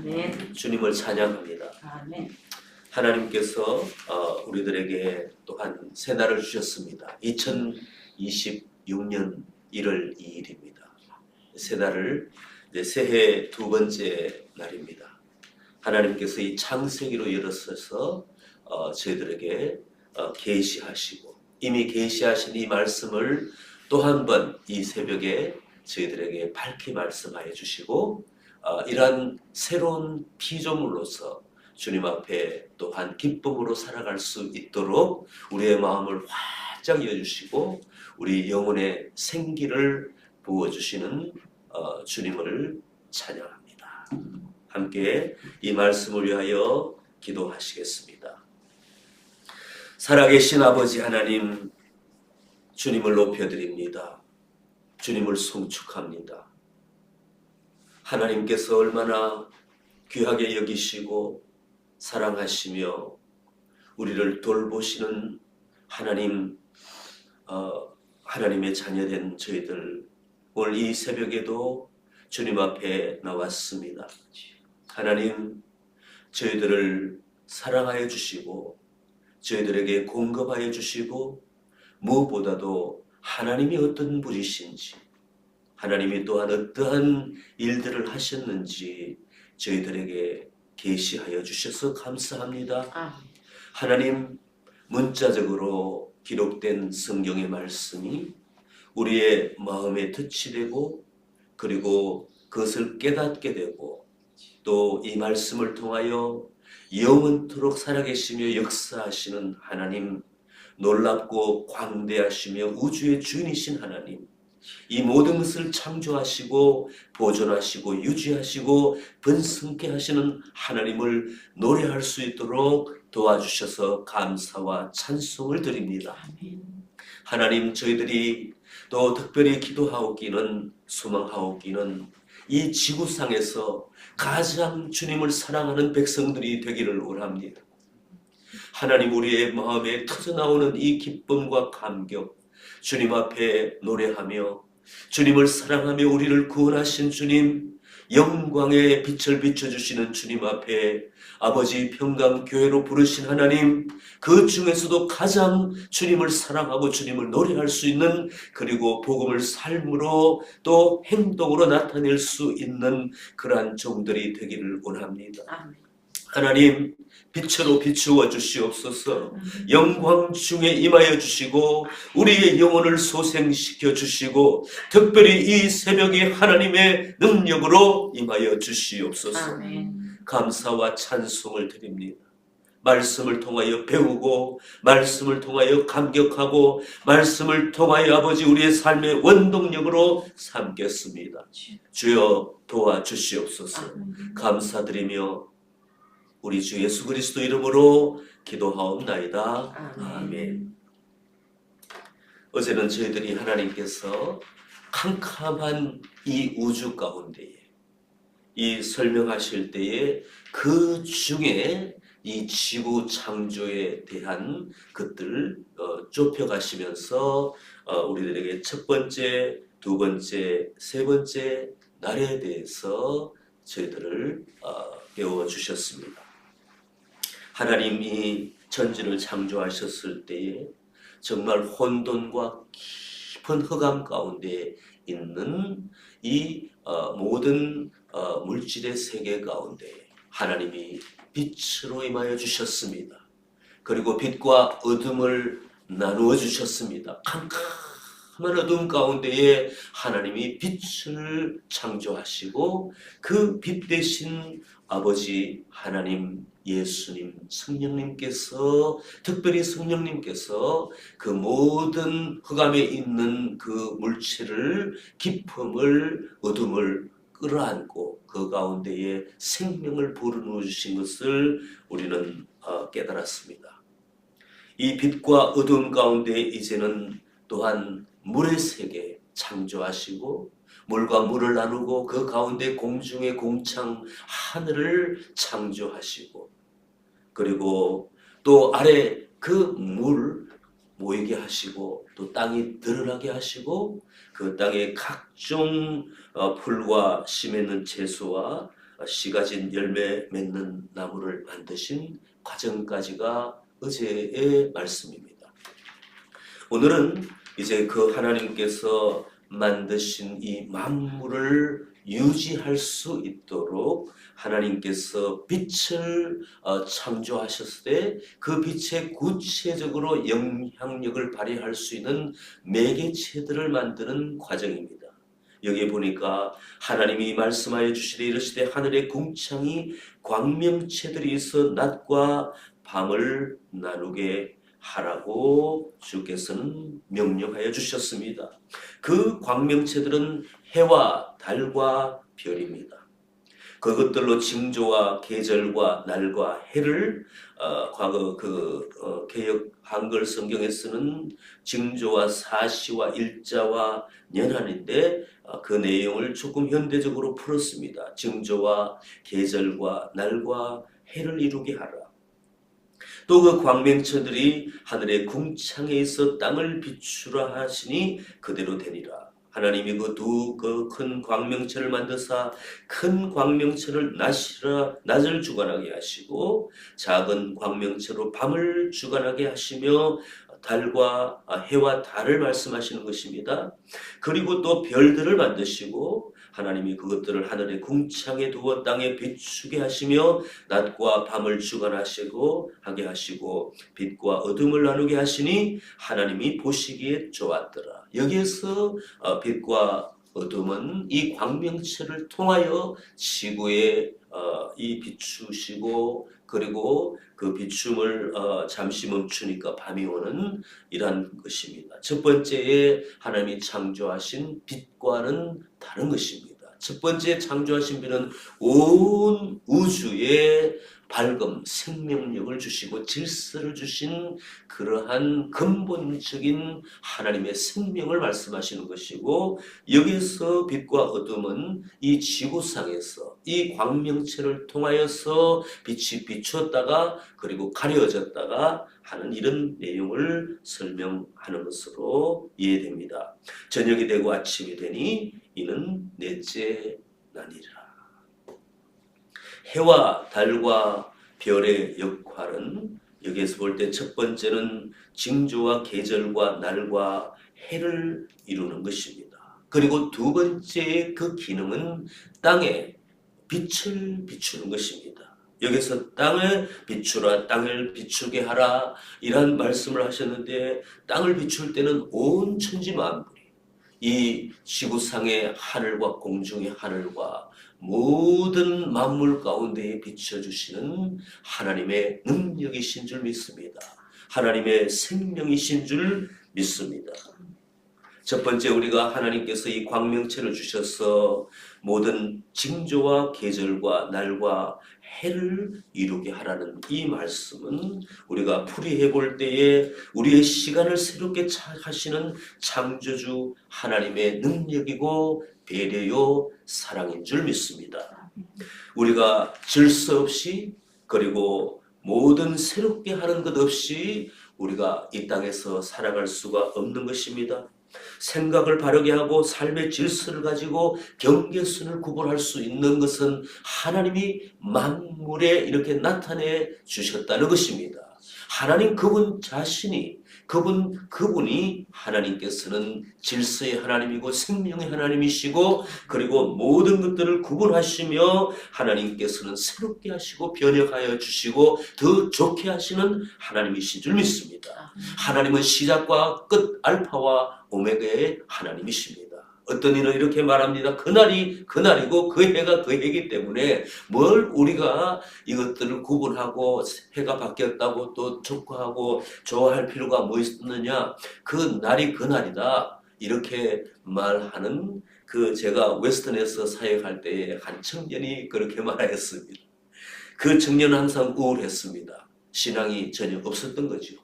아멘. 주님을 찬양합니다. 아멘. 하나님께서 우리들에게 또한 새 날을 주셨습니다. 2026년 1월 2일입니다. 새 날을 이제 새해 두 번째 날입니다. 하나님께서 이 창세기로 열어서서 저희들에게 계시하시고 이미 계시하신 이 말씀을 또 한 번 이 새벽에 저희들에게 밝히 말씀하여 주시고 이러한 새로운 피조물로서 주님 앞에 또한 기쁨으로 살아갈 수 있도록 우리의 마음을 활짝 여주시고 우리 영혼의 생기를 부어주시는 주님을 찬양합니다. 함께 이 말씀을 위하여 기도하시겠습니다. 살아계신 아버지 하나님, 주님을 높여드립니다. 주님을 송축합니다. 하나님께서 얼마나 귀하게 여기시고 사랑하시며 우리를 돌보시는 하나님의 자녀된 저희들, 오늘 이 새벽에도 주님 앞에 나왔습니다. 하나님, 저희들을 사랑하여 주시고 저희들에게 공급하여 주시고 무엇보다도 하나님이 어떤 분이신지, 하나님이 또한 어떠한 일들을 하셨는지 저희들에게 계시하여 주셔서 감사합니다. 하나님, 문자적으로 기록된 성경의 말씀이 우리의 마음에 터치되고 그리고 그것을 깨닫게 되고 또 이 말씀을 통하여 영원토록 살아계시며 역사하시는 하나님, 놀랍고 광대하시며 우주의 주인이신 하나님, 이 모든 것을 창조하시고 보존하시고 유지하시고 번성케 하시는 하나님을 노래할 수 있도록 도와주셔서 감사와 찬송을 드립니다. 하나님, 저희들이 또 특별히 기도하옵기는 소망하옵기는 이 지구상에서 가장 주님을 사랑하는 백성들이 되기를 원합니다. 하나님, 우리의 마음에 터져나오는 이 기쁨과 감격, 주님 앞에 노래하며 주님을 사랑하며 우리를 구원하신 주님, 영광의 빛을 비춰주시는 주님 앞에 아버지 평강교회로 부르신 하나님, 그 중에서도 가장 주님을 사랑하고 주님을 노래할 수 있는, 그리고 복음을 삶으로 또 행동으로 나타낼 수 있는 그러한 종들이 되기를 원합니다. 하나님, 빛으로 비추어 주시옵소서. 영광 중에 임하여 주시고 우리의 영혼을 소생시켜 주시고 특별히 이 새벽에 하나님의 능력으로 임하여 주시옵소서. 감사와 찬송을 드립니다. 말씀을 통하여 배우고 말씀을 통하여 감격하고 말씀을 통하여 아버지 우리의 삶의 원동력으로 삼겠습니다. 주여 도와주시옵소서. 감사드리며 우리 주 예수 그리스도 이름으로 기도하옵나이다. 아멘. 어제는 저희들이 하나님께서 캄캄한 이 우주 가운데에 이 설명하실 때에 그 중에 이 지구 창조에 대한 것들을 좁혀가시면서 우리들에게 첫 번째, 두 번째, 세 번째 날에 대해서 저희들을 배워주셨습니다. 하나님이 천지를 창조하셨을 때에 정말 혼돈과 깊은 흑암 가운데 있는 이 모든 물질의 세계 가운데 하나님이 빛으로 임하여 주셨습니다. 그리고 빛과 어둠을 나누어 주셨습니다. 캄캄한 어둠 가운데에 하나님이 빛을 창조하시고 그 빛 대신 아버지 하나님, 예수님, 성령님께서, 특별히 성령님께서 그 모든 흑암에 있는 그 물질을, 기품을, 어둠을 끌어안고 그 가운데에 생명을 불어넣어 주신 것을 우리는 깨달았습니다. 이 빛과 어둠 가운데 이제는 또한 물의 세계 창조하시고 물과 물을 나누고 그 가운데 공중의 공창 하늘을 창조하시고 그리고 또 아래 그 물 모이게 하시고 또 땅이 드러나게 하시고 그 땅에 각종 풀과 씨 맺는 채소와 씨 가진 열매 맺는 나무를 만드신 과정까지가 어제의 말씀입니다. 오늘은 이제 그 하나님께서 만드신 이 만물을 유지할 수 있도록 하나님께서 빛을 창조하셨을 때 그 빛에 구체적으로 영향력을 발휘할 수 있는 매개체들을 만드는 과정입니다. 여기 보니까 하나님이 말씀하여 주시되 이르시되 하늘의 궁창이 광명체들이 있어 낮과 밤을 나누게 하라고 주께서는 명령하여 주셨습니다. 그 광명체들은 해와 달과 별입니다. 그것들로 징조와 계절과 날과 해를 과거 개역 한글 성경에 쓰는 징조와 사시와 일자와 년한인데 그 내용을 조금 현대적으로 풀었습니다. 징조와 계절과 날과 해를 이루게 하라. 또 그 광명체들이 하늘의 궁창에 있어 땅을 비추라 하시니 그대로 되니라. 하나님이 그 큰 광명체를 만드사 큰 광명체를 낮을 주관하게 하시고 작은 광명체로 밤을 주관하게 하시며 달과 해와 달을 말씀하시는 것입니다. 그리고 또 별들을 만드시고 하나님이 그것들을 하늘의 궁창에 두어 땅에 비추게 하시며 낮과 밤을 주관하시고 하게 하시고 빛과 어둠을 나누게 하시니 하나님이 보시기에 좋았더라. 여기에서 빛과 어둠은 이 광명체를 통하여 지구에 이 비추시고 그리고 그 비춤을 잠시 멈추니까 밤이 오는 이런 것입니다. 첫 번째에 하나님이 창조하신 빛과는 다른 것입니다. 첫 번째 창조하신 빛은 온 우주에 밝음, 생명력을 주시고 질서를 주신 그러한 근본적인 하나님의 생명을 말씀하시는 것이고 여기서 빛과 어둠은 이 지구상에서 이 광명체를 통하여서 빛이 비추었다가 그리고 가려졌다가 하는 이런 내용을 설명하는 것으로 이해됩니다. 저녁이 되고 아침이 되니 이는 넷째 날이라. 해와 달과 별의 역할은 여기에서 볼 때 첫 번째는 징조와 계절과 날과 해를 이루는 것입니다. 그리고 두 번째의 그 기능은 땅에 빛을 비추는 것입니다. 여기서 땅을 비추라, 땅을 비추게 하라 이런 말씀을 하셨는데 땅을 비출 때는 온 천지 만물이 이 지구상의 하늘과 공중의 하늘과 모든 만물 가운데에 비춰주시는 하나님의 능력이신 줄 믿습니다. 하나님의 생명이신 줄 믿습니다. 첫 번째 우리가 하나님께서 이 광명체를 주셔서 모든 징조와 계절과 날과 해를 이루게 하라는 이 말씀은 우리가 풀이해 볼 때에 우리의 시간을 새롭게 하시는 창조주 하나님의 능력이고 배려요 사랑인 줄 믿습니다. 우리가 질서 없이 그리고 모든 새롭게 하는 것 없이 우리가 이 땅에서 살아갈 수가 없는 것입니다. 생각을 바르게 하고 삶의 질서를 가지고 경계선을 구분할 수 있는 것은 하나님이 만물에 이렇게 나타내 주셨다는 것입니다. 하나님 그분 자신이 그분이 하나님께서는 질서의 하나님이고 생명의 하나님이시고 그리고 모든 것들을 구분하시며 하나님께서는 새롭게 하시고 변혁하여 주시고 더 좋게 하시는 하나님이신 줄 믿습니다. 하나님은 시작과 끝 알파와 오메가의 하나님이십니다. 어떤 이는 이렇게 말합니다. 그날이 그날이고 그 해가 그 해이기 때문에 뭘 우리가 이것들을 구분하고 해가 바뀌었다고 또 촉구하고 좋아할 필요가 뭐 있느냐. 그 날이 그날이다. 이렇게 말하는 제가 웨스턴에서 사역할 때에 한 청년이 그렇게 말하였습니다. 그 청년은 항상 우울했습니다. 신앙이 전혀 없었던 거죠.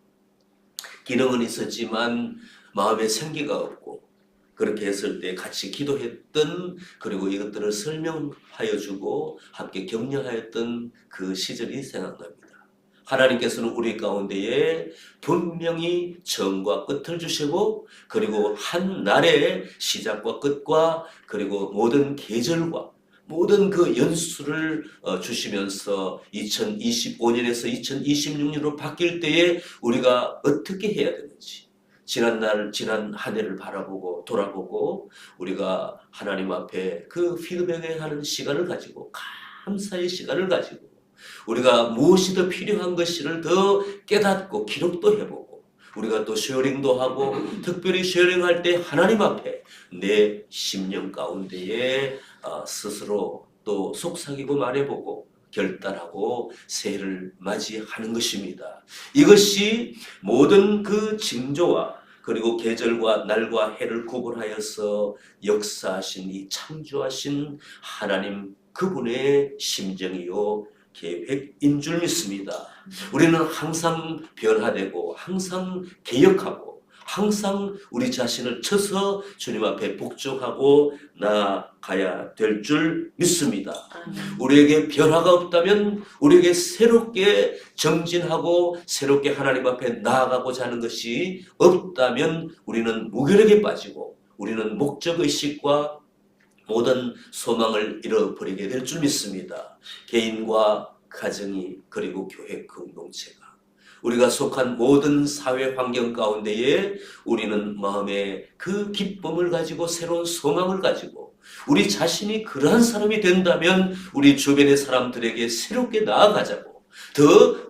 기능은 있었지만 마음에 생기가 없고 그렇게 했을 때 같이 기도했던 그리고 이것들을 설명하여 주고 함께 격려하였던 그 시절이 생각납니다. 하나님께서는 우리 가운데에 분명히 처음과 끝을 주시고 그리고 한 날의 시작과 끝과 그리고 모든 계절과 모든 그 연수를 주시면서 2025년에서 2026년으로 바뀔 때에 우리가 어떻게 해야 되는지, 지난 한 해를 바라보고 돌아보고 우리가 하나님 앞에 그 피드백을 하는 시간을 가지고, 감사의 시간을 가지고, 우리가 무엇이 더 필요한 것인지를 더 깨닫고 기록도 해보고, 우리가 또 쉐어링도 하고, 특별히 쉐어링할 때 하나님 앞에 내 심령 가운데에 스스로 또 속삭이고 말해보고 결단하고 새해를 맞이하는 것입니다. 이것이 모든 그 징조와 그리고 계절과 날과 해를 구분하여서 역사하신 이 창조하신 하나님 그분의 심정이요 계획인 줄 믿습니다. 우리는 항상 변화되고 항상 개혁하고 항상 우리 자신을 쳐서 주님 앞에 복종하고 나아가야 될 줄 믿습니다. 우리에게 변화가 없다면, 우리에게 새롭게 정진하고 새롭게 하나님 앞에 나아가고자 하는 것이 없다면 우리는 무기력에 빠지고 우리는 목적의식과 모든 소망을 잃어버리게 될 줄 믿습니다. 개인과 가정이 그리고 교회 공동체가, 우리가 속한 모든 사회 환경 가운데에 우리는 마음에 그 기쁨을 가지고 새로운 소망을 가지고 우리 자신이 그러한 사람이 된다면 우리 주변의 사람들에게 새롭게 나아가자고, 더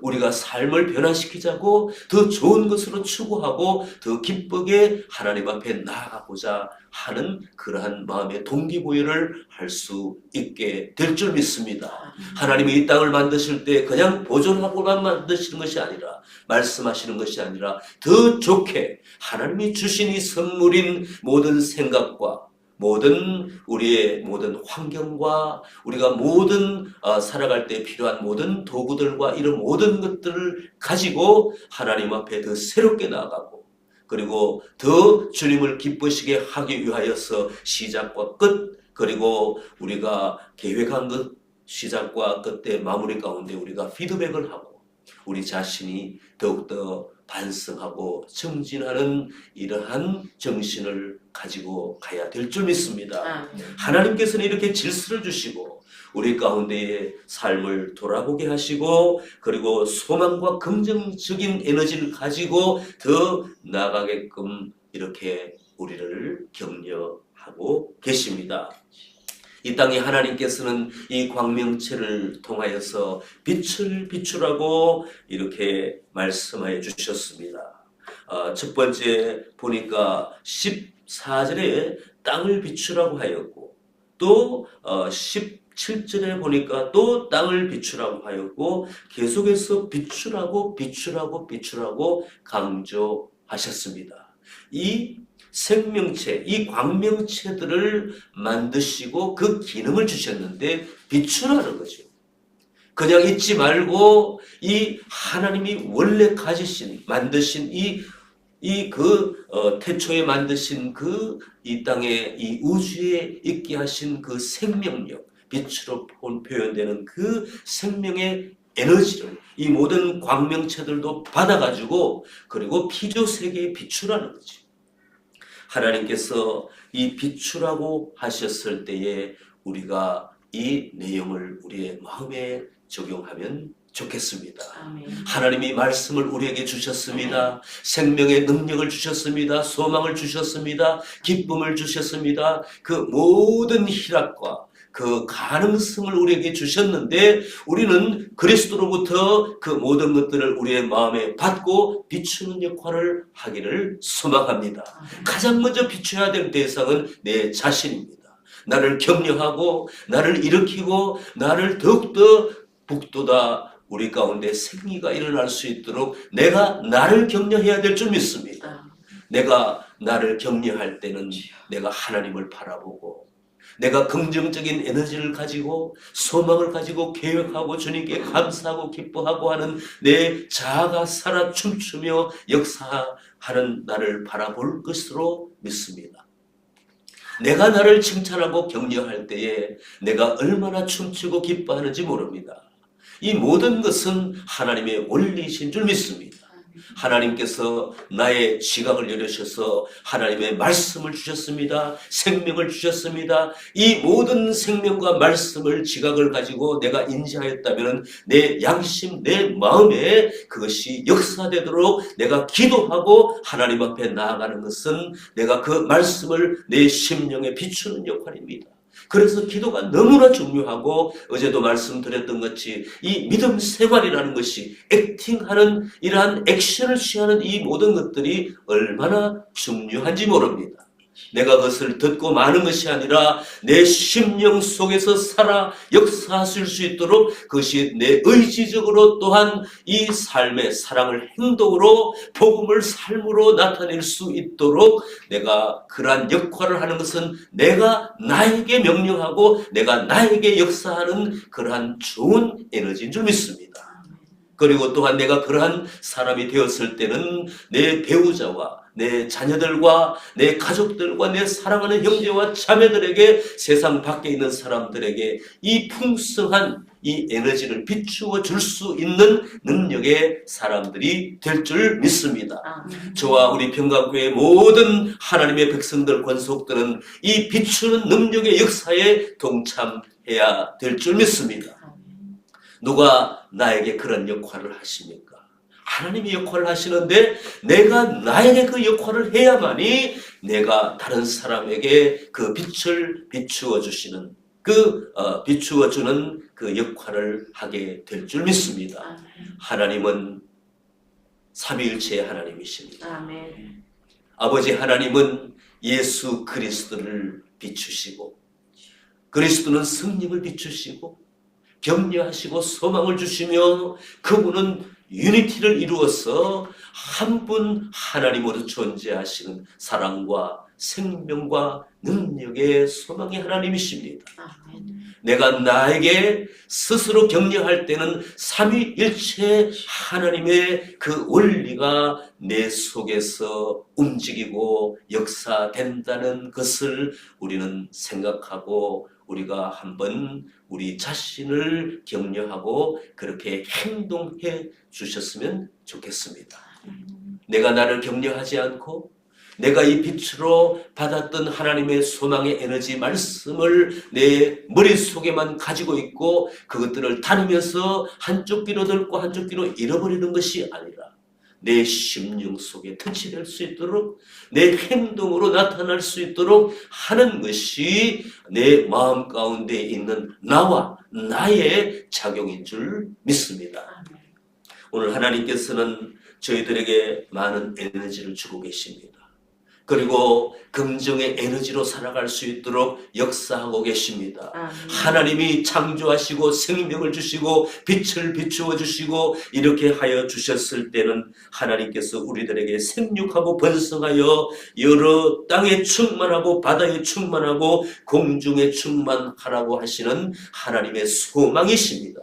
우리가 삶을 변화시키자고, 더 좋은 것으로 추구하고 더 기쁘게 하나님 앞에 나아가고자 하는 그러한 마음의 동기부여를 할 수 있게 될 줄 믿습니다. 하나님이 이 땅을 만드실 때 그냥 보존하고만 만드시는 것이 아니라, 말씀하시는 것이 아니라 더 좋게 하나님이 주신 이 선물인 모든 생각과 모든 우리의 모든 환경과 우리가 모든 살아갈 때 필요한 모든 도구들과 이런 모든 것들을 가지고 하나님 앞에 더 새롭게 나아가고, 그리고 더 주님을 기쁘시게 하기 위하여서 시작과 끝, 그리고 우리가 계획한 것 시작과 끝의 마무리 가운데 우리가 피드백을 하고 우리 자신이 더욱더 반성하고 정진하는 이러한 정신을 가지고 가야 될 줄 믿습니다. 하나님께서는 이렇게 질서를 주시고 우리 가운데의 삶을 돌아보게 하시고, 그리고 소망과 긍정적인 에너지를 가지고 더 나아가게끔 이렇게 우리를 격려하고 계십니다. 이 땅에 하나님께서는 이 광명체를 통하여서 빛을 비추라고 이렇게 말씀하여 주셨습니다. 첫 번째 보니까 14절에 땅을 비추라고 하였고, 또 17절에 보니까 또 땅을 비추라고 하였고, 계속해서 비추라고 강조하셨습니다. 이 생명체, 이 광명체들을 만드시고 그 기능을 주셨는데 비추라는 거죠. 그냥 있지 말고 이 하나님이 원래 만드신 태초에 만드신 그 이 땅에 이 우주에 있게 하신 그 생명력, 빛으로 표현되는 그 생명의 에너지를 이 모든 광명체들도 받아가지고 그리고 피조세계에 비추라는 거죠. 하나님께서 이 비추라고 하셨을 때에 우리가 이 내용을 우리의 마음에 적용하면 좋겠습니다. 아멘. 하나님이 말씀을 우리에게 주셨습니다. 생명의 능력을 주셨습니다. 소망을 주셨습니다. 기쁨을 주셨습니다. 그 모든 희락과 그 가능성을 우리에게 주셨는데 우리는 그리스도로부터 그 모든 것들을 우리의 마음에 받고 비추는 역할을 하기를 소망합니다. 가장 먼저 비춰야 될 대상은 내 자신입니다. 나를 격려하고 나를 일으키고 나를 더욱더 북돋아 우리 가운데 생리가 일어날 수 있도록 내가 나를 격려해야 될 줄 믿습니다. 내가 나를 격려할 때는 내가 하나님을 바라보고 내가 긍정적인 에너지를 가지고 소망을 가지고 계획하고 주님께 감사하고 기뻐하고 하는 내 자아가 살아 춤추며 역사하는 나를 바라볼 것으로 믿습니다. 내가 나를 칭찬하고 격려할 때에 내가 얼마나 춤추고 기뻐하는지 모릅니다. 이 모든 것은 하나님의 원리이신 줄 믿습니다. 하나님께서 나의 지각을 열으셔서 하나님의 말씀을 주셨습니다. 생명을 주셨습니다. 이 모든 생명과 말씀을 지각을 가지고 내가 인지하였다면 내 양심, 내 마음에 그것이 역사되도록 내가 기도하고 하나님 앞에 나아가는 것은 내가 그 말씀을 내 심령에 비추는 역할입니다. 그래서 기도가 너무나 중요하고 어제도 말씀드렸던 것이 이 믿음 생활이라는 것이 액팅하는 이러한 액션을 취하는 이 모든 것들이 얼마나 중요한지 모릅니다. 내가 그것을 듣고 마는 것이 아니라 내 심령 속에서 살아 역사하실 수 있도록 그것이 내 의지적으로 또한 이 삶의 사랑을 행동으로 복음을 삶으로 나타낼 수 있도록 내가 그러한 역할을 하는 것은 내가 나에게 명령하고 내가 나에게 역사하는 그러한 좋은 에너지인 줄 믿습니다. 그리고 또한 내가 그러한 사람이 되었을 때는 내 배우자와 내 자녀들과 내 가족들과 내 사랑하는 형제와 자매들에게 세상 밖에 있는 사람들에게 이 풍성한 이 에너지를 비추어 줄 수 있는 능력의 사람들이 될 줄 믿습니다. 저와 우리 평강교회 모든 하나님의 백성들 권속들은 이 비추는 능력의 역사에 동참해야 될 줄 믿습니다. 누가 나에게 그런 역할을 하십니까? 하나님이 역할을 하시는데 내가 나에게 그 역할을 해야만이 내가 다른 사람에게 그 빛을 비추어 주시는 비추어 주는 그 역할을 하게 될 줄 믿습니다. 하나님은 삼위일체의 하나님이십니다. 아멘. 아버지 하나님은 예수 그리스도를 비추시고 그리스도는 성령을 비추시고 격려하시고 소망을 주시며 그분은 유니티를 이루어서 한 분 하나님으로 존재하시는 사랑과 생명과 능력의 소망의 하나님이십니다. 아멘. 내가 나에게 스스로 격려할 때는 삼위일체 하나님의 그 원리가 내 속에서 움직이고 역사된다는 것을 우리는 생각하고 우리가 한번 우리 자신을 격려하고 그렇게 행동해 주셨으면 좋겠습니다. 내가 나를 격려하지 않고 내가 이 빛으로 받았던 하나님의 소망의 에너지 말씀을 내 머릿속에만 가지고 있고 그것들을 다니면서 한쪽 귀로 듣고 한쪽 귀로 잃어버리는 것이 아니라 내 심령 속에 터치될 수 있도록 내 행동으로 나타날 수 있도록 하는 것이 내 마음 가운데 있는 나와 나의 작용인 줄 믿습니다. 오늘 하나님께서는 저희들에게 많은 에너지를 주고 계십니다. 그리고 긍정의 에너지로 살아갈 수 있도록 역사하고 계십니다. 하나님이 창조하시고 생명을 주시고 빛을 비추어 주시고 이렇게 하여 주셨을 때는 하나님께서 우리들에게 생육하고 번성하여 여러 땅에 충만하고 바다에 충만하고 공중에 충만하라고 하시는 하나님의 소망이십니다.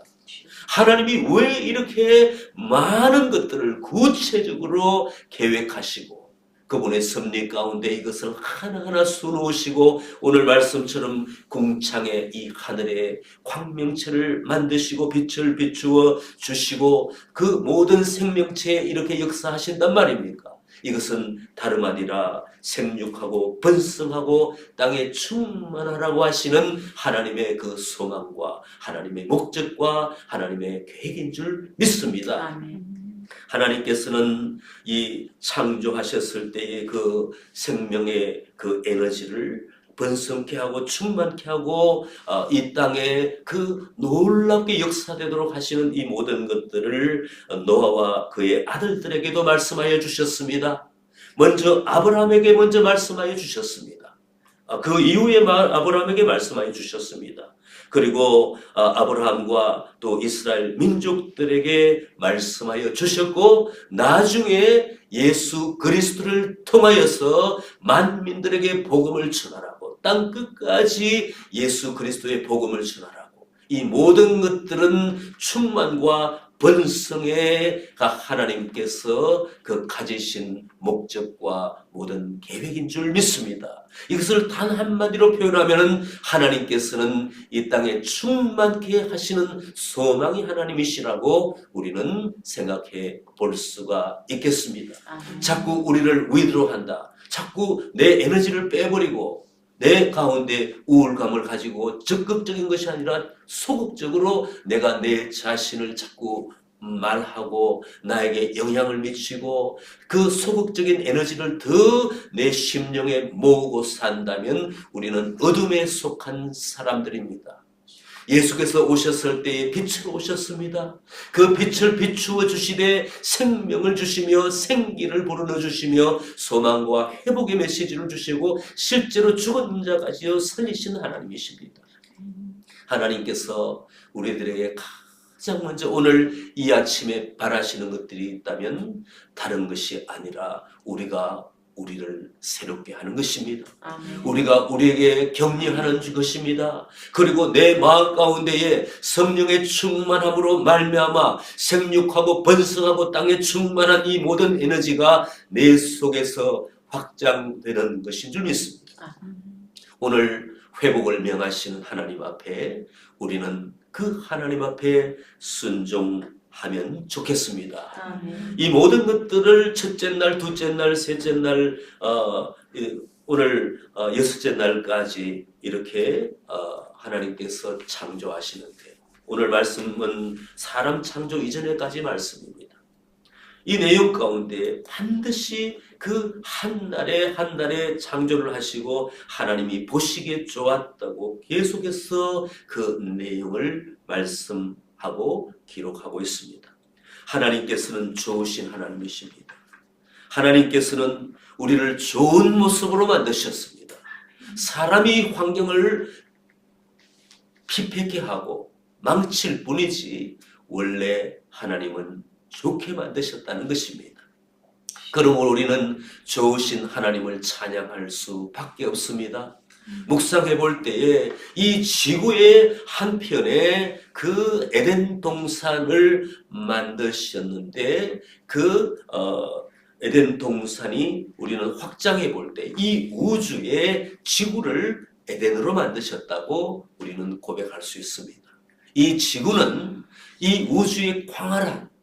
하나님이 왜 이렇게 많은 것들을 구체적으로 계획하시고 그분의 섭리 가운데 이것을 하나하나 수놓으시고 오늘 말씀처럼 궁창의 이 하늘에 광명체를 만드시고 빛을 비추어 주시고 그 모든 생명체에 이렇게 역사하신단 말입니까? 이것은 다름 아니라 생육하고 번성하고 땅에 충만하라고 하시는 하나님의 그 소망과 하나님의 목적과 하나님의 계획인 줄 믿습니다. 아멘. 하나님께서는 이 창조하셨을 때의 그 생명의 그 에너지를 번성케 하고 충만케 하고 이 땅에 그 놀랍게 역사되도록 하시는 이 모든 것들을 노아와 그의 아들들에게도 말씀하여 주셨습니다. 먼저 아브라함에게 먼저 말씀하여 주셨습니다. 그 이후에 아브라함에게 말씀하여 주셨습니다. 그리고 아브라함과 또 이스라엘 민족들에게 말씀하여 주셨고 나중에 예수 그리스도를 통하여서 만민들에게 복음을 전하라고 땅 끝까지 예수 그리스도의 복음을 전하라고 이 모든 것들은 충만과 번성에 하나님께서 그 가지신 목적과 모든 계획인 줄 믿습니다. 이것을 단 한마디로 표현하면 하나님께서는 이 땅에 충만케 하시는 소망이 하나님이시라고 우리는 생각해 볼 수가 있겠습니다. 자꾸 우리를 위로한다. 자꾸 내 에너지를 빼버리고 내 가운데 우울감을 가지고 적극적인 것이 아니라 소극적으로 내가 내 자신을 자꾸 말하고 나에게 영향을 미치고 그 소극적인 에너지를 더 내 심령에 모으고 산다면 우리는 어둠에 속한 사람들입니다. 예수께서 오셨을 때에 빛으로 오셨습니다. 그 빛을 비추어 주시되 생명을 주시며 생기를 불어넣어 주시며 소망과 회복의 메시지를 주시고 실제로 죽은 자까지 살리신 하나님이십니다. 하나님께서 우리들에게 가장 먼저 오늘 이 아침에 바라시는 것들이 있다면 다른 것이 아니라 우리가 우리를 새롭게 하는 것입니다. 우리가 우리에게 격려하는 것입니다. 그리고 내 마음 가운데에 성령의 충만함으로 말미암아 생육하고 번성하고 땅에 충만한 이 모든 에너지가 내 속에서 확장되는 것인 줄 믿습니다. 오늘 회복을 명하시는 하나님 앞에 우리는 그 하나님 앞에 순종하면 좋겠습니다. 이 모든 것들을 첫째 날, 둘째 날, 셋째 날, 오늘 여섯째 날까지 이렇게 하나님께서 창조하시는데 오늘 말씀은 사람 창조 이전에까지 말씀입니다. 이 내용 가운데 반드시 그 한 날에 한 날에 창조를 하시고 하나님이 보시기에 좋았다고 계속해서 그 내용을 말씀하고 기록하고 있습니다. 하나님께서는 좋으신 하나님이십니다. 하나님께서는 우리를 좋은 모습으로 만드셨습니다. 사람이 환경을 피폐케 하고 망칠 뿐이지 원래 하나님은 좋게 만드셨다는 것입니다. 그러므로 우리는 좋으신 하나님을 찬양할 수밖에 없습니다. 묵상해 볼 때에 이 지구의 한편에 그 에덴 동산을 만드셨는데 그 에덴 동산이 우리는 확장해 볼 때 이 우주의 지구를 에덴으로 만드셨다고 우리는 고백할 수 있습니다. 이 지구는 이 우주의 광활한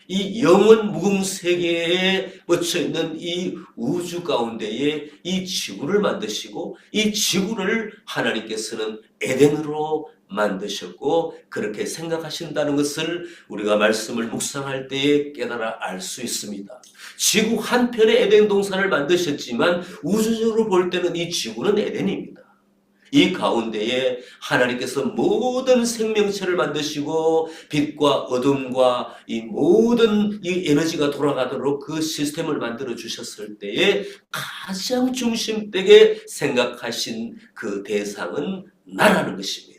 이 영원 무궁 세계에 뻗쳐 있는 이 우주 가운데에 이 지구를 만드시고 이 지구를 하나님께서는 에덴으로 만드셨고 그렇게 생각하신다는 것을 우리가 말씀을 묵상할 때에 깨달아 알 수 있습니다. 지구 한편에 에덴 동산을 만드셨지만 우주적으로 볼 때는 이 지구는 에덴입니다. 이 가운데에 하나님께서 모든 생명체를 만드시고 빛과 어둠과 이 모든 이 에너지가 돌아가도록 그 시스템을 만들어 주셨을 때에 가장 중심되게 생각하신 그 대상은 나라는 것입니다.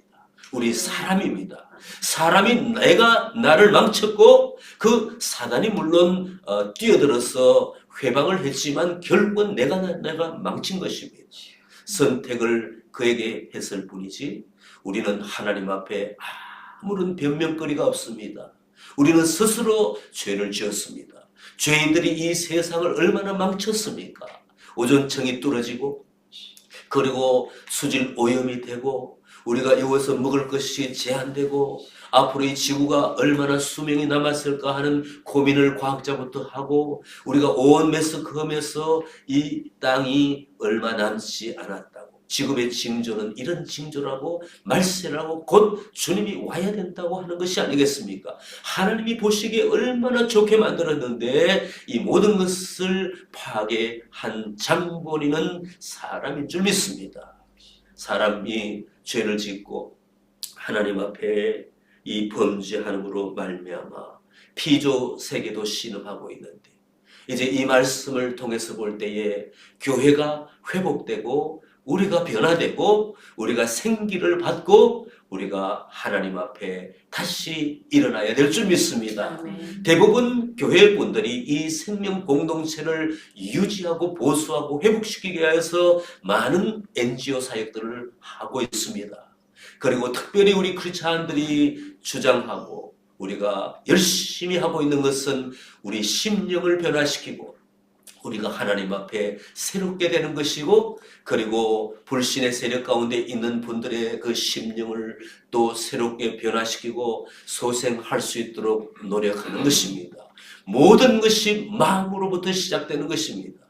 우리 사람입니다. 사람이 내가 나를 망쳤고 그 사단이 물론 뛰어들어서 회방을 했지만 결국은 내가 망친 것입니다. 선택을 그에게 했을 뿐이지 우리는 하나님 앞에 아무런 변명거리가 없습니다. 우리는 스스로 죄를 지었습니다. 죄인들이 이 세상을 얼마나 망쳤습니까? 오존청이 뚫어지고 그리고 수질 오염이 되고 우리가 이곳에서 먹을 것이 제한되고 앞으로 이 지구가 얼마나 수명이 남았을까 하는 고민을 과학자부터 하고 우리가 온 매스컴에서 이 땅이 얼마 남지 않았다고 지금의 징조는 이런 징조라고 말세라고 곧 주님이 와야 된다고 하는 것이 아니겠습니까? 하나님이 보시기에 얼마나 좋게 만들었는데 이 모든 것을 파괴한 장본인은 사람인 줄 믿습니다. 사람이 죄를 짓고 하나님 앞에 이 범죄함으로 말미암아 피조 세계도 신음하고 있는데 이제 이 말씀을 통해서 볼 때에 교회가 회복되고 우리가 변화되고 우리가 생기를 받고 우리가 하나님 앞에 다시 일어나야 될 줄 믿습니다. 대부분 교회 분들이 이 생명 공동체를 유지하고 보수하고 회복시키기 위해서 많은 NGO 사역들을 하고 있습니다. 그리고 특별히 우리 크리스찬들이 주장하고 우리가 열심히 하고 있는 것은 우리 심령을 변화시키고 우리가 하나님 앞에 새롭게 되는 것이고, 그리고 불신의 세력 가운데 있는 분들의 그 심령을 또 새롭게 변화시키고 소생할 수 있도록 노력하는 것입니다. 모든 것이 마음으로부터 시작되는 것입니다.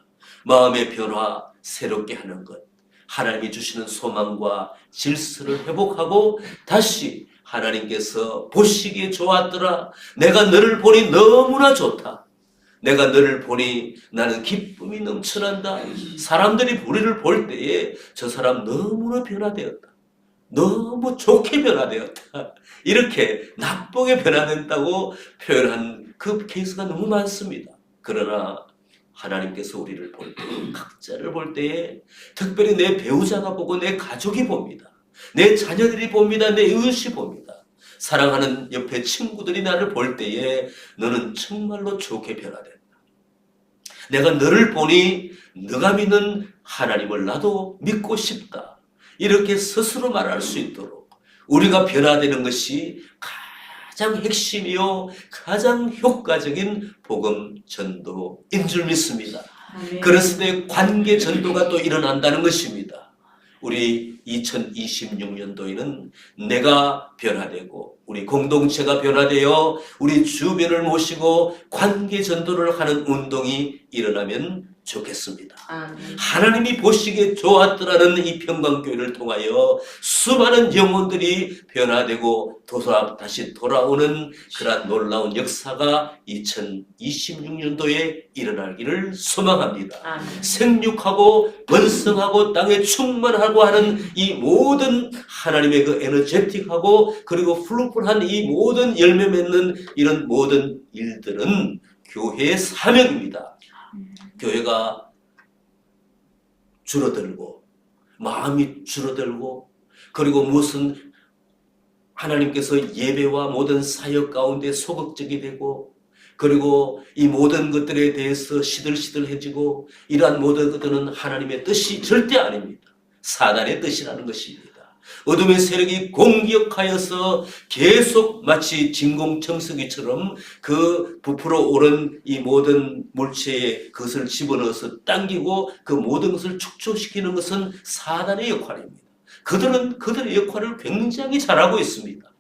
마음의 변화, 새롭게 하는 것, 하나님이 주시는 소망과 질서를 회복하고 다시 하나님께서 보시기에 좋았더라, 내가 너를 보니 너무나 좋다, 내가 너를 보니 나는 기쁨이 넘쳐난다, 사람들이 우리를 볼 때에 저 사람 너무나 변화되었다, 너무 좋게 변화되었다, 이렇게 나쁘게 변화된다고 표현한 그 케이스가 너무 많습니다. 그러나 하나님께서 우리를 볼 때, 각자를 볼 때에 특별히 내 배우자가 보고 내 가족이 봅니다. 내 자녀들이 봅니다. 내 이웃이 봅니다. 사랑하는 옆에 친구들이 나를 볼 때에 너는 정말로 좋게 변화된다. 내가 너를 보니 너가 믿는 하나님을 나도 믿고 싶다. 이렇게 스스로 말할 수 있도록 우리가 변화되는 것이 가장 핵심이요 가장 효과적인 복음 전도인 줄 믿습니다. 그랬을 때 관계 전도가 또 일어난다는 것입니다. 우리 2026년도에는 내가 변화되고 우리 공동체가 변화되어 우리 주변을 모시고 관계 전도를 하는 운동이 일어나면 좋겠습니다. 하나님이 보시기에 좋았더라는 이 평강교회를 통하여 수많은 영혼들이 변화되고 다시 돌아오는 그러한 놀라운 역사가 2026년도에 일어나기를 소망합니다. 생육하고 번성하고 땅에 충만하고 하는 이 모든 하나님의 그 에너제틱하고 그리고 플루풀한 이 모든 열매 맺는 이런 모든 일들은 교회의 사명입니다. 교회가 줄어들고 마음이 줄어들고 그리고 무슨 하나님께서 예배와 모든 사역 가운데 소극적이 되고 그리고 이 모든 것들에 대해서 시들시들해지고 이러한 모든 것들은 하나님의 뜻이 절대 아닙니다. 사단의 뜻이라는 것입니다. 어둠의 세력이 공격하여서 계속 마치 진공청소기처럼 그 부풀어 오른 이 모든 물체에 그것을 집어넣어서 당기고 그 모든 것을 축소시키는 것은 사단의 역할입니다. 그들은 그들의 역할을 굉장히 잘하고 있습니다.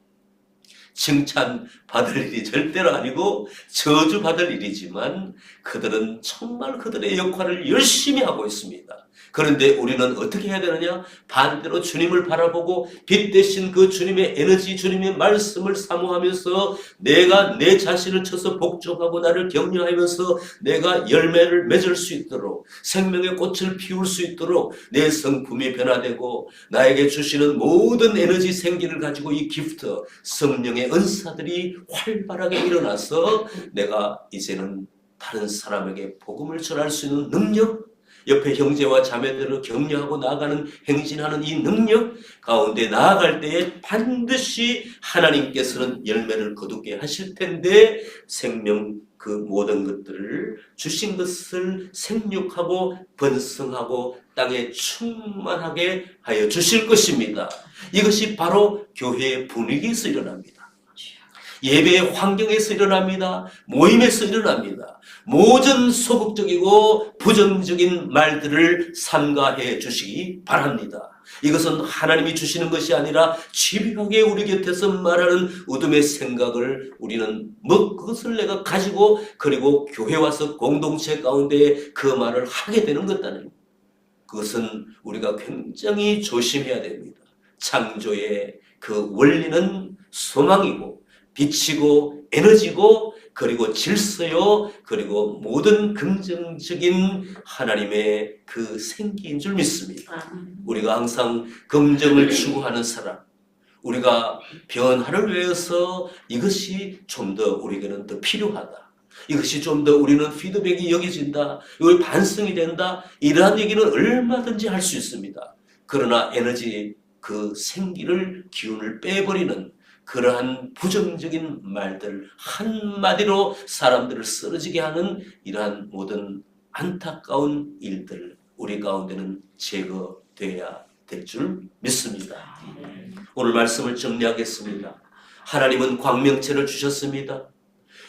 칭찬받을 일이 절대로 아니고 저주받을 일이지만 그들은 정말 그들의 역할을 열심히 하고 있습니다. 그런데 우리는 어떻게 해야 되느냐? 반대로 주님을 바라보고 빛 대신 그 주님의 에너지, 주님의 말씀을 사모하면서 내가 내 자신을 쳐서 복종하고 나를 격려하면서 내가 열매를 맺을 수 있도록 생명의 꽃을 피울 수 있도록 내 성품이 변화되고 나에게 주시는 모든 에너지 생기를 가지고 이 기프트, 성령의 은사들이 활발하게 일어나서 내가 이제는 다른 사람에게 복음을 전할 수 있는 능력, 옆에 형제와 자매들을 격려하고 나아가는 행진하는 이 능력 가운데 나아갈 때에 반드시 하나님께서는 열매를 거두게 하실 텐데 생명 그 모든 것들을 주신 것을 생육하고 번성하고 땅에 충만하게 하여 주실 것입니다. 이것이 바로 교회의 분위기에서 일어납니다. 예배의 환경에서 일어납니다. 모임에서 일어납니다. 모든 소극적이고 부정적인 말들을 삼가해 주시기 바랍니다. 이것은 하나님이 주시는 것이 아니라 집요하게 우리 곁에서 말하는 어둠의 생각을 우리는 그것을 내가 가지고 그리고 교회 와서 공동체 가운데 그 말을 하게 되는 것다는 그것은 우리가 굉장히 조심해야 됩니다. 창조의 그 원리는 소망이고 빛이고 에너지고 그리고 질서요 그리고 모든 긍정적인 하나님의 그 생기인 줄 믿습니다. 우리가 항상 긍정을 추구하는 사람, 우리가 변화를 위해서 이것이 좀 더 우리에게는 더 필요하다, 이것이 좀 더 우리는 피드백이 여겨진다, 이걸 반성이 된다, 이러한 얘기는 얼마든지 할 수 있습니다. 그러나 에너지 그 생기를 기운을 빼버리는 그러한 부정적인 말들 한마디로 사람들을 쓰러지게 하는 이러한 모든 안타까운 일들 우리 가운데는 제거되어야 될 줄 믿습니다. 오늘 말씀을 정리하겠습니다. 하나님은 광명체를 주셨습니다.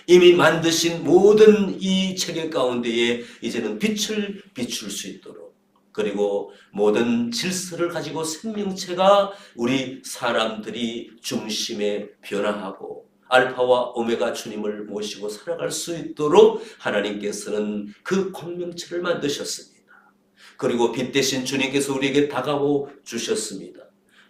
이미 만드신 모든 이 체계 가운데에 이제는 빛을 비출 수 있도록, 그리고 모든 질서를 가지고 생명체가 우리 사람들이 중심에 변화하고 알파와 오메가 주님을 모시고 살아갈 수 있도록 하나님께서는 그 광명체를 만드셨습니다. 그리고 빛 대신 주님께서 우리에게 다가오 주셨습니다.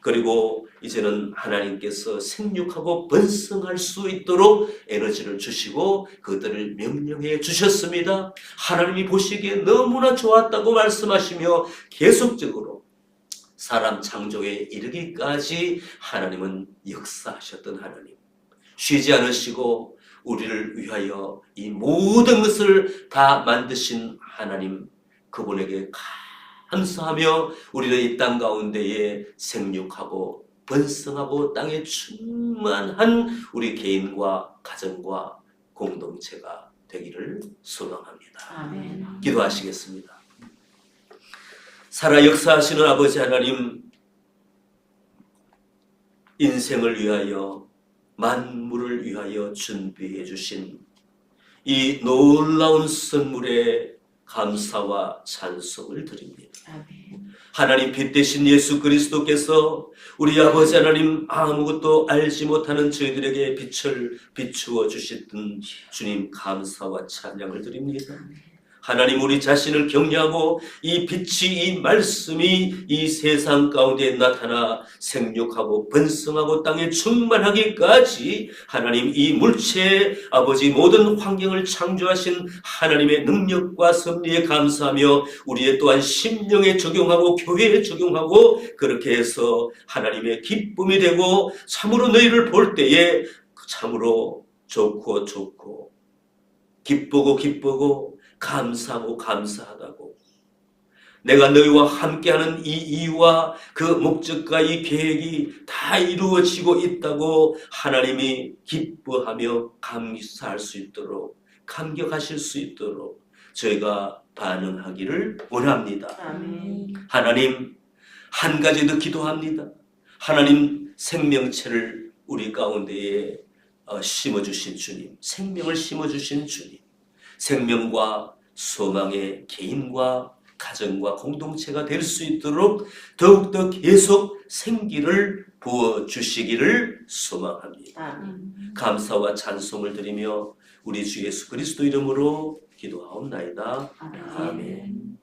그리고 이제는 하나님께서 생육하고 번성할 수 있도록 에너지를 주시고 그들을 명령해 주셨습니다. 하나님이 보시기에 너무나 좋았다고 말씀하시며 계속적으로 사람 창조에 이르기까지 하나님은 역사하셨던 하나님, 쉬지 않으시고 우리를 위하여 이 모든 것을 다 만드신 하나님, 그분에게 감사하며 우리는 이 땅 가운데에 생육하고 번성하고 땅에 충만한 우리 개인과 가정과 공동체가 되기를 소망합니다. 아멘. 기도하시겠습니다. 살아 역사하시는 아버지 하나님, 인생을 위하여 만물을 위하여 준비해 주신 이 놀라운 선물에 감사와 찬송을 드립니다. 아멘. 하나님 빛 대신 예수 그리스도께서 우리 아버지 하나님 아무것도 알지 못하는 저희들에게 빛을 비추어 주셨던 주님 감사와 찬양을 드립니다. 하나님 우리 자신을 격려하고 이 빛이 이 말씀이 이 세상 가운데 나타나 생육하고 번성하고 땅에 충만하기까지 하나님 이 물체 아버지 모든 환경을 창조하신 하나님의 능력과 섭리에 감사하며 우리의 또한 심령에 적용하고 교회에 적용하고 그렇게 해서 하나님의 기쁨이 되고 참으로 너희를 볼 때에 참으로 좋고 기쁘고 감사하고 감사하다고, 내가 너희와 함께하는 이 이유와 그 목적과 이 계획이 다 이루어지고 있다고 하나님이 기뻐하며 감사할 수 있도록, 감격하실 수 있도록 저희가 반응하기를 원합니다. 아멘. 하나님, 한 가지 더 기도합니다. 하나님, 생명체를 우리 가운데에 심어주신 주님, 생명을 심어주신 주님, 생명과 소망의 개인과 가정과 공동체가 될 수 있도록 더욱더 계속 생기를 부어주시기를 소망합니다. 아멘. 감사와 찬송을 드리며 우리 주 예수 그리스도 이름으로 기도하옵나이다. 아멘. 아멘.